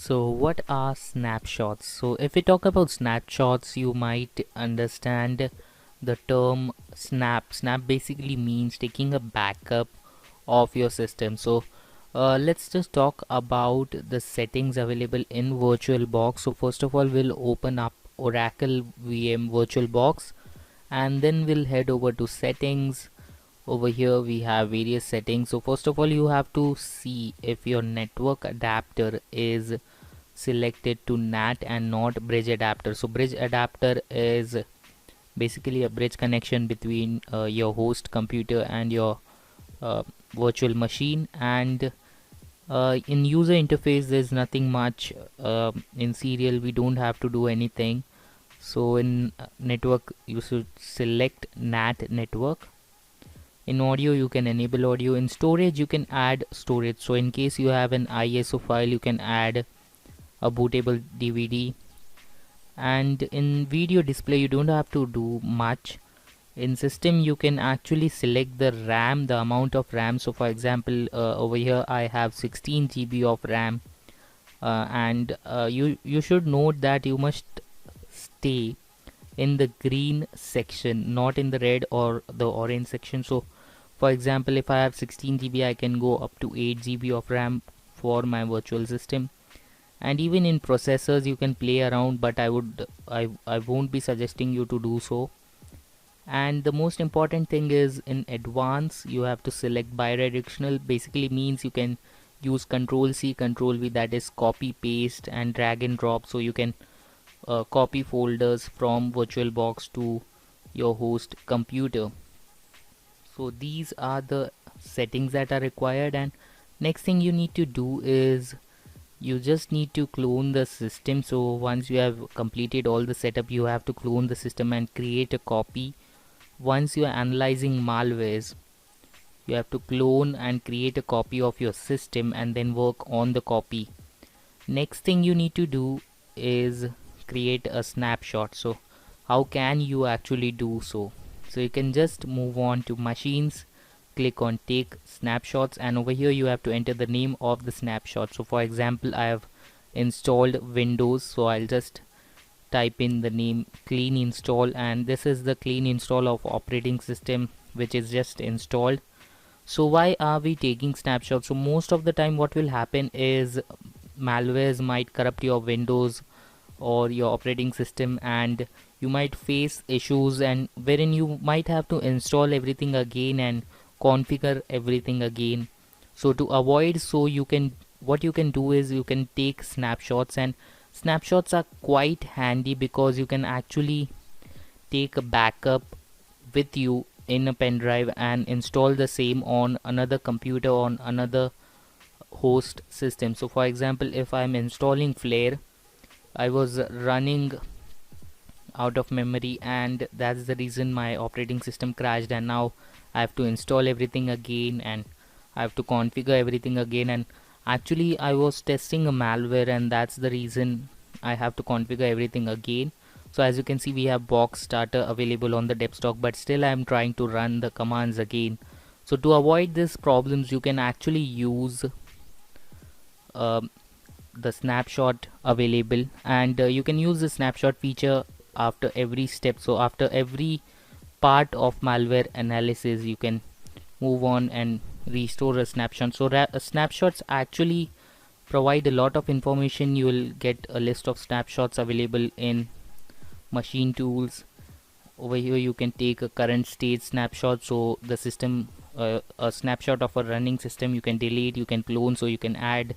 So what are snapshots? So if we talk about snapshots, you might understand the term snap. Snap basically means taking a backup of your system. So let's just talk about the settings available in VirtualBox. So first of all, we'll open up Oracle VM VirtualBox, and then we'll head over to settings. Over here we have various settings. So first of all, you have to see if your network adapter is selected to NAT and not bridge adapter. So bridge adapter is basically a bridge connection between your host computer and your virtual machine, and in user interface there's nothing much. In serial we don't have to do anything. So in network you should select NAT network. In audio you can enable audio. In storage you can add storage. So in case you have an ISO file, you can add a bootable DVD. And in video display you don't have to do much. In system you can actually select the RAM, the amount of RAM. So for example, over here I have 16 GB of RAM, and you should note that you must stay in the green section, not in the red or the orange section. So for example, if I have 16 GB, I can go up to 8 GB of RAM for my virtual system. And even in processors you can play around, but I won't be suggesting you to do so. And the most important thing is, in advance you have to select bidirectional. Basically means you can use Control C Control V, that is copy paste and drag and drop. So you can copy folders from VirtualBox to your host computer. So these are the settings that are required, and next thing you need to do is you just need to clone the system. So once you have completed all the setup, you have to clone the system and create a copy. Once you are analyzing malwares, you have to clone and create a copy of your system and then work on the copy. Next thing you need to do is create a snapshot. So how can you actually do so? So you can just move on to machines, click on take snapshots, and over here you have to enter the name of the snapshot. So for example, I have installed Windows, so I'll just type in the name clean install, and this is the clean install of operating system which is just installed. So why are we taking snapshots? So most of the time what will happen is malwares might corrupt your Windows or your operating system, and you might face issues and wherein you might have to install everything again and configure everything again. So to avoid, so you can, what you can do is you can take snapshots, and snapshots are quite handy because you can actually take a backup with you in a pen drive and install the same on another computer, on another host system. So for example, if I'm installing Flare, I was running out of memory, and that's the reason my operating system crashed, and now I have to install everything again and I have to configure everything again. And actually I was testing a malware, and that's the reason I have to configure everything again. So as you can see, we have box starter available on the desktop, but still I am trying to run the commands again. So to avoid these problems, you can actually use the snapshot available, and you can use the snapshot feature after every step. So after every part of malware analysis, you can move on and restore a snapshot. So snapshots actually provide a lot of information. You will get a list of snapshots available in machine tools. Over here you can take a current state snapshot. So the system, a snapshot of a running system, you can delete, you can clone, so you can add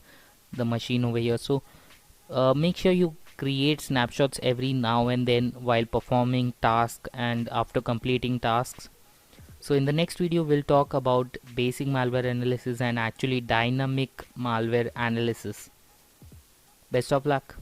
the machine over here. So make sure you create snapshots every now and then while performing tasks and after completing tasks. So in the next video we'll talk about basic malware analysis and actually dynamic malware analysis. Best of luck.